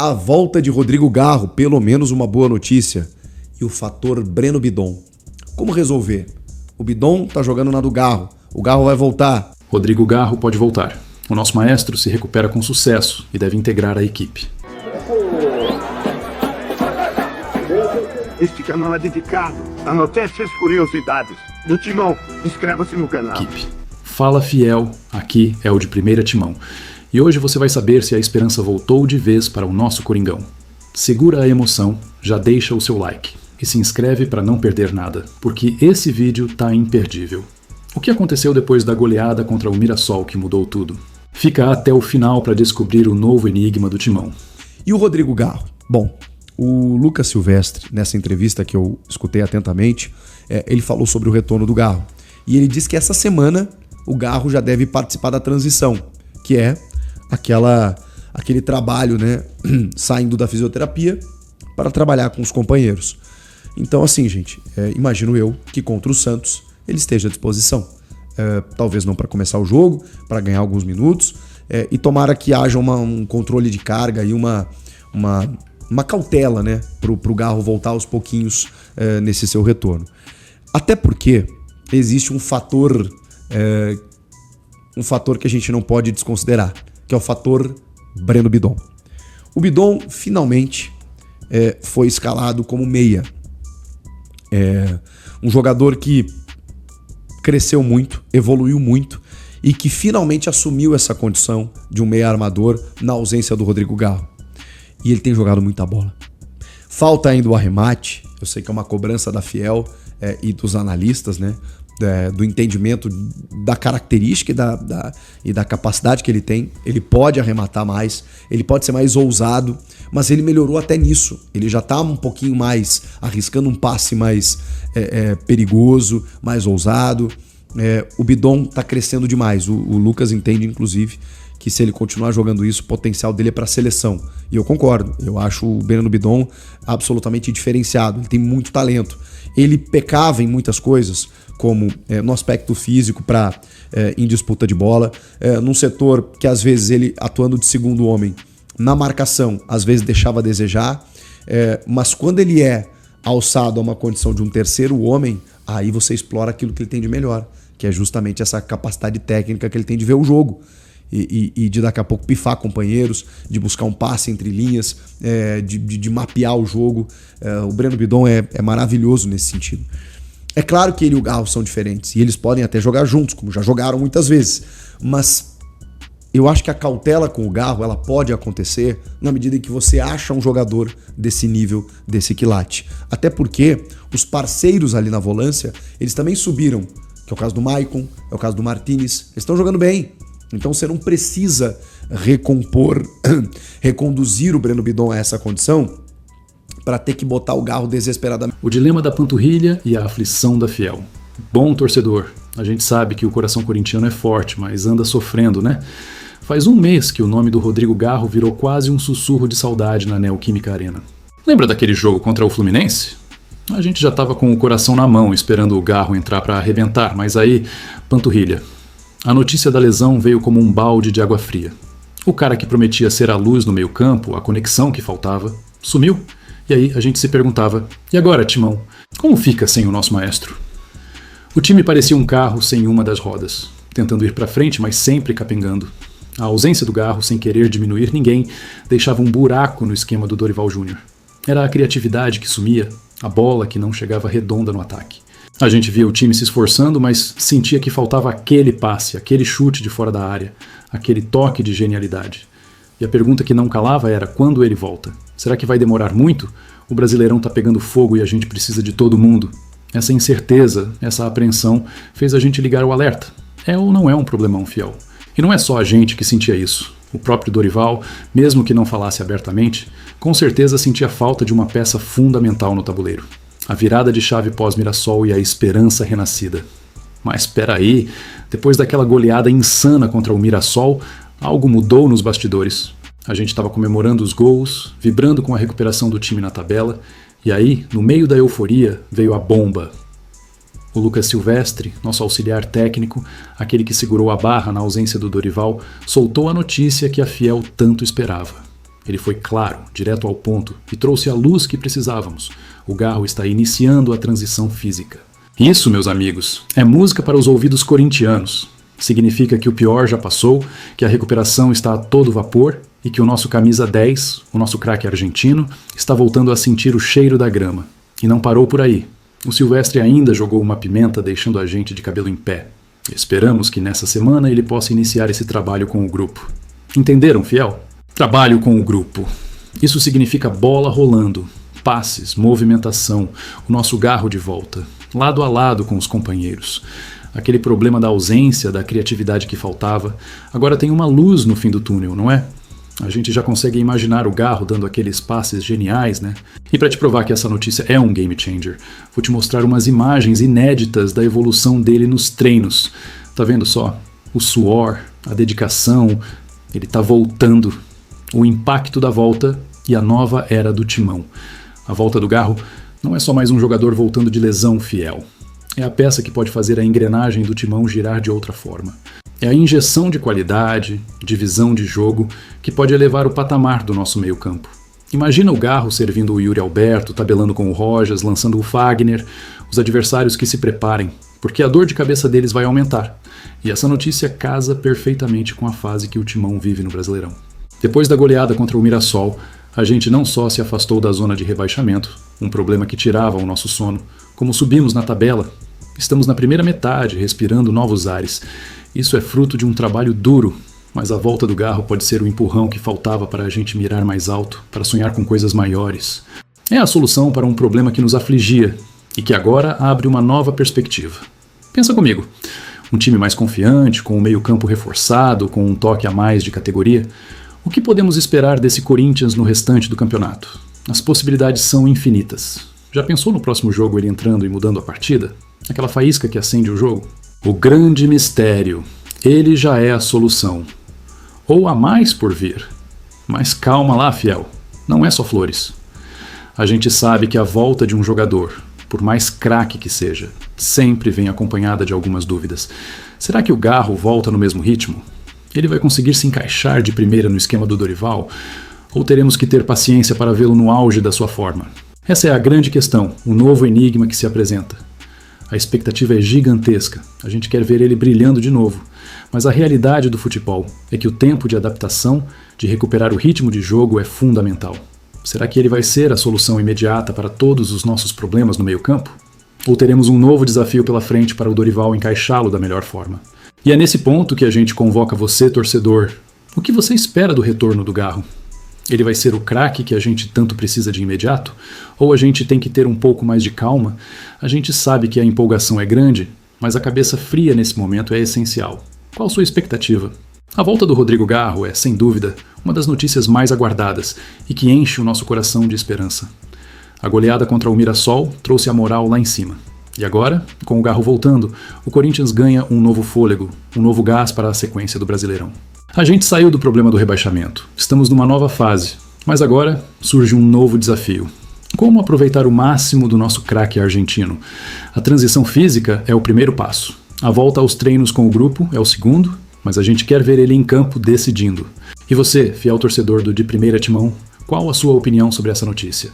A volta de Rodrigo Garro, pelo menos uma boa notícia. E o fator Breno Bidon. Como resolver? O Bidon tá jogando na do Garro. O Garro vai voltar. Rodrigo Garro pode voltar. O nosso maestro se recupera com sucesso e deve integrar a equipe. Este canal é dedicado a notícias e curiosidades do Timão. Inscreva-se no canal. Equipe. Fala fiel, aqui é o de Primeira Timão. E hoje você vai saber se a esperança voltou de vez para o nosso Coringão. Segura a emoção, já deixa o seu like e se inscreve para não perder nada, porque esse vídeo tá imperdível. O que aconteceu depois da goleada contra o Mirassol que mudou tudo? Fica até o final para descobrir o novo enigma do Timão. E o Rodrigo Garro? Bom, o Lucas Silvestre, nessa entrevista que eu escutei atentamente, ele falou sobre o retorno do Garro. E ele disse que essa semana o Garro já deve participar da transição, que é aquele trabalho, né, saindo da fisioterapia para trabalhar com os companheiros. Então, assim, gente, imagino eu que contra o Santos ele esteja à disposição. Talvez não para começar o jogo, para ganhar alguns minutos, e tomara que haja um controle de carga e uma cautela, né, pro Garro voltar aos pouquinhos nesse seu retorno. Até porque existe um fator que a gente não pode desconsiderar, que é o fator Breno Bidon. O Bidon finalmente foi escalado como meia. Um jogador que cresceu muito, evoluiu muito e que finalmente assumiu essa condição de um meia armador na ausência do Rodrigo Garro. E ele tem jogado muita bola. Falta ainda o arremate, eu sei que é uma cobrança da Fiel e dos analistas, né? Do entendimento da característica e da capacidade que ele tem. Ele pode arrematar mais, ele pode ser mais ousado, mas ele melhorou até nisso. Ele já está um pouquinho mais arriscando um passe mais perigoso, mais ousado. O Bidon está crescendo demais. O Lucas entende, inclusive, que se ele continuar jogando isso, o potencial dele é para a seleção. E eu concordo. Eu acho o Breno Bidon absolutamente diferenciado. Ele tem muito talento. Ele pecava em muitas coisas, como no aspecto físico em disputa de bola, num setor que às vezes ele, atuando de segundo homem, na marcação, às vezes deixava a desejar, mas quando ele é alçado a uma condição de um terceiro homem, aí você explora aquilo que ele tem de melhor, que é justamente essa capacidade técnica que ele tem de ver o jogo e de daqui a pouco pifar companheiros, de buscar um passe entre linhas, de mapear o jogo. O Breno Bidon é maravilhoso nesse sentido. É claro que ele e o Garro são diferentes e eles podem até jogar juntos, como já jogaram muitas vezes, mas eu acho que a cautela com o Garro ela pode acontecer na medida em que você acha um jogador desse nível, desse quilate. Até porque os parceiros ali na volância, eles também subiram, que é o caso do Maicon, é o caso do Martinez, eles estão jogando bem. Então você não precisa reconduzir o Breno Bidon a essa condição para ter que botar o Garro desesperadamente. O dilema da panturrilha e a aflição da Fiel. Bom torcedor, a gente sabe que o coração corintiano é forte, mas anda sofrendo, né? Faz um mês que o nome do Rodrigo Garro virou quase um sussurro de saudade na Neoquímica Arena. Lembra daquele jogo contra o Fluminense? A gente já estava com o coração na mão, esperando o Garro entrar para arrebentar, mas aí, panturrilha. A notícia da lesão veio como um balde de água fria. O cara que prometia ser a luz no meio-campo, a conexão que faltava, sumiu. E aí a gente se perguntava, e agora, Timão? Como fica sem o nosso maestro? O time parecia um carro sem uma das rodas, tentando ir para frente, mas sempre capengando. A ausência do Garro, sem querer diminuir ninguém, deixava um buraco no esquema do Dorival Júnior. Era a criatividade que sumia, a bola que não chegava redonda no ataque. A gente via o time se esforçando, mas sentia que faltava aquele passe, aquele chute de fora da área, aquele toque de genialidade. E a pergunta que não calava era, quando ele volta? Será que vai demorar muito? O Brasileirão tá pegando fogo e a gente precisa de todo mundo. Essa incerteza, essa apreensão, fez a gente ligar o alerta. É ou não é um problemão, Fiel? E não é só a gente que sentia isso. O próprio Dorival, mesmo que não falasse abertamente, com certeza sentia falta de uma peça fundamental no tabuleiro. A virada de chave pós-Mirassol e a esperança renascida. Mas espera aí, depois daquela goleada insana contra o Mirassol, algo mudou nos bastidores. A gente estava comemorando os gols, vibrando com a recuperação do time na tabela, e aí, no meio da euforia, veio a bomba. O Lucas Silvestre, nosso auxiliar técnico, aquele que segurou a barra na ausência do Dorival, soltou a notícia que a Fiel tanto esperava. Ele foi claro, direto ao ponto e trouxe a luz que precisávamos. O Garro está iniciando a transição física. Isso, meus amigos, é música para os ouvidos corintianos. Significa que o pior já passou, que a recuperação está a todo vapor e que o nosso camisa 10, o nosso craque argentino, está voltando a sentir o cheiro da grama. E não parou por aí. O Silvestre ainda jogou uma pimenta deixando a gente de cabelo em pé. Esperamos que nessa semana ele possa iniciar esse trabalho com o grupo. Entenderam, fiel? Trabalho com o grupo. Isso significa bola rolando, passes, movimentação, o nosso Garro de volta, lado a lado com os companheiros. Aquele problema da ausência, da criatividade que faltava, agora tem uma luz no fim do túnel, não é? A gente já consegue imaginar o Garro dando aqueles passes geniais, né? E para te provar que essa notícia é um game changer, vou te mostrar umas imagens inéditas da evolução dele nos treinos. Tá vendo só? O suor, a dedicação, ele tá voltando. O impacto da volta e a nova era do Timão. A volta do Garro não é só mais um jogador voltando de lesão, fiel. É a peça que pode fazer a engrenagem do Timão girar de outra forma. É a injeção de qualidade, de visão de jogo, que pode elevar o patamar do nosso meio-campo. Imagina o Garro servindo o Yuri Alberto, tabelando com o Rojas, lançando o Fagner, os adversários que se preparem, porque a dor de cabeça deles vai aumentar. E essa notícia casa perfeitamente com a fase que o Timão vive no Brasileirão. Depois da goleada contra o Mirassol, a gente não só se afastou da zona de rebaixamento, um problema que tirava o nosso sono, como subimos na tabela. Estamos na primeira metade, respirando novos ares. Isso é fruto de um trabalho duro, mas a volta do Garro pode ser o empurrão que faltava para a gente mirar mais alto, para sonhar com coisas maiores. É a solução para um problema que nos afligia e que agora abre uma nova perspectiva. Pensa comigo, um time mais confiante, com o meio-campo reforçado, com um toque a mais de categoria. O que podemos esperar desse Corinthians no restante do campeonato? As possibilidades são infinitas. Já pensou no próximo jogo ele entrando e mudando a partida? Aquela faísca que acende o jogo? O grande mistério. Ele já é a solução. Ou há mais por vir. Mas calma lá, fiel. Não é só flores. A gente sabe que a volta de um jogador, por mais craque que seja, sempre vem acompanhada de algumas dúvidas. Será que o Garro volta no mesmo ritmo? Ele vai conseguir se encaixar de primeira no esquema do Dorival? Ou teremos que ter paciência para vê-lo no auge da sua forma? Essa é a grande questão, o novo enigma que se apresenta. A expectativa é gigantesca, a gente quer ver ele brilhando de novo. Mas a realidade do futebol é que o tempo de adaptação, de recuperar o ritmo de jogo é fundamental. Será que ele vai ser a solução imediata para todos os nossos problemas no meio-campo? Ou teremos um novo desafio pela frente para o Dorival encaixá-lo da melhor forma? E é nesse ponto que a gente convoca você, torcedor. O que você espera do retorno do Garro? Ele vai ser o craque que a gente tanto precisa de imediato? Ou a gente tem que ter um pouco mais de calma? A gente sabe que a empolgação é grande, mas a cabeça fria nesse momento é essencial. Qual a sua expectativa? A volta do Rodrigo Garro é, sem dúvida, uma das notícias mais aguardadas e que enche o nosso coração de esperança. A goleada contra o Mirassol trouxe a moral lá em cima. E agora, com o Garro voltando, o Corinthians ganha um novo fôlego, um novo gás para a sequência do Brasileirão. A gente saiu do problema do rebaixamento. Estamos numa nova fase. Mas agora surge um novo desafio. Como aproveitar o máximo do nosso craque argentino? A transição física é o primeiro passo. A volta aos treinos com o grupo é o segundo, mas a gente quer ver ele em campo decidindo. E você, fiel torcedor do De Primeira Timão, qual a sua opinião sobre essa notícia?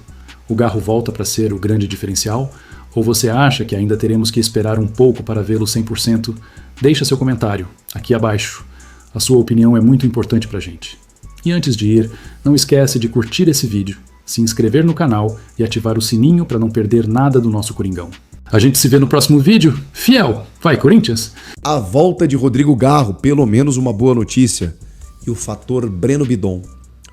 O Garro volta para ser o grande diferencial? Ou você acha que ainda teremos que esperar um pouco para vê-lo 100%? Deixa seu comentário, aqui abaixo. A sua opinião é muito importante pra gente. E antes de ir, não esquece de curtir esse vídeo, se inscrever no canal e ativar o sininho para não perder nada do nosso Coringão. A gente se vê no próximo vídeo. Fiel! Vai, Corinthians! A volta de Rodrigo Garro, pelo menos uma boa notícia. E o fator Breno Bidon.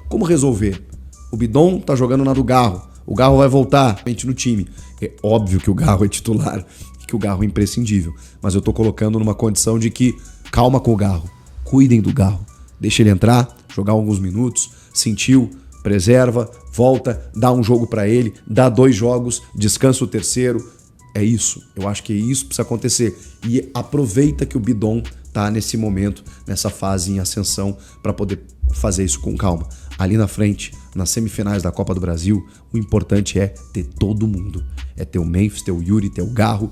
Como resolver? O Bidon tá jogando na do Garro. O Garro vai voltar no time. É óbvio que o Garro é titular e que o Garro é imprescindível. Mas eu tô colocando numa condição de que calma com o Garro. Cuidem do Garro. Deixa ele entrar, jogar alguns minutos, sentiu, preserva, volta, dá um jogo pra ele, dá 2 jogos, descansa o terceiro. É isso. Eu acho que isso precisa acontecer. E aproveita que o Bidon tá nesse momento, nessa fase em ascensão, para poder fazer isso com calma. Ali na frente, nas semifinais da Copa do Brasil, o importante é ter todo mundo. É ter o Memphis, ter o Yuri, ter o Garro,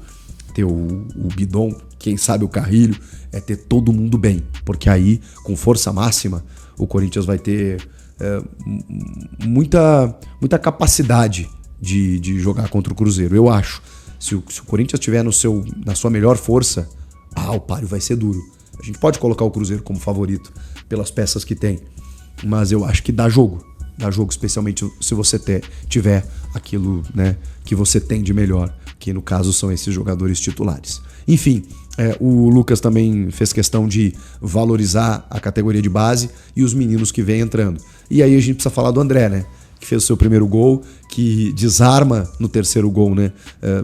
ter o Bidon, quem sabe o Carrilho, é ter todo mundo bem. Porque aí, com força máxima, o Corinthians vai ter muita capacidade de jogar contra o Cruzeiro, eu acho. Se o Corinthians estiver na sua melhor força, o páreo vai ser duro. A gente pode colocar o Cruzeiro como favorito pelas peças que tem, mas eu acho que dá jogo, especialmente se você tiver aquilo, né, que você tem de melhor, que no caso são esses jogadores titulares. Enfim, o Lucas também fez questão de valorizar a categoria de base e os meninos que vêm entrando. E aí a gente precisa falar do André, né? Que fez o seu primeiro gol, que desarma no terceiro gol, né?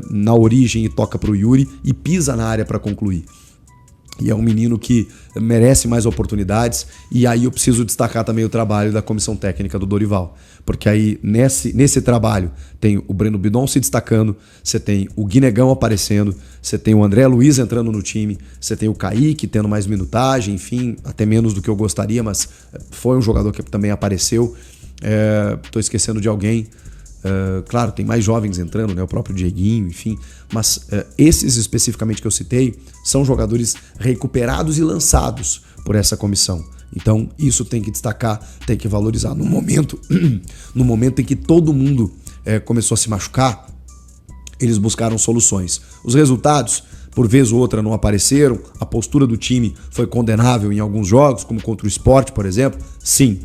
Na origem e toca pro Yuri e pisa na área para concluir. E é um menino que merece mais oportunidades. E aí eu preciso destacar também o trabalho da comissão técnica do Dorival. Porque aí nesse trabalho tem o Breno Bidon se destacando, você tem o Guinegão aparecendo, você tem o André Luiz entrando no time, você tem o Kaique tendo mais minutagem, enfim, até menos do que eu gostaria, mas foi um jogador que também apareceu. Tô esquecendo de alguém. Claro, tem mais jovens entrando, né? O próprio Dieguinho, enfim. Mas esses especificamente que eu citei são jogadores recuperados e lançados por essa comissão. Então isso tem que destacar, tem que valorizar. No momento em que todo mundo começou a se machucar, eles buscaram soluções. Os resultados, por vez ou outra, não apareceram. A postura do time foi condenável em alguns jogos, como contra o Sport, por exemplo. Sim,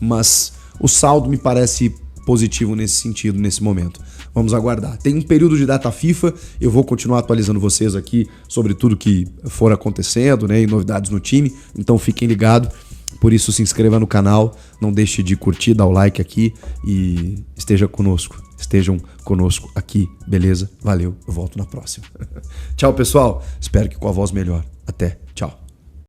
mas o saldo me parece positivo nesse sentido, nesse momento. Vamos aguardar. Tem um período de data FIFA, eu vou continuar atualizando vocês aqui sobre tudo que for acontecendo, né, e novidades no time, então fiquem ligados. Por isso, se inscreva no canal, não deixe de curtir, dar o like aqui e estejam conosco aqui, beleza? Valeu, eu volto na próxima. Tchau, pessoal. Espero que com a voz melhor. Até, tchau.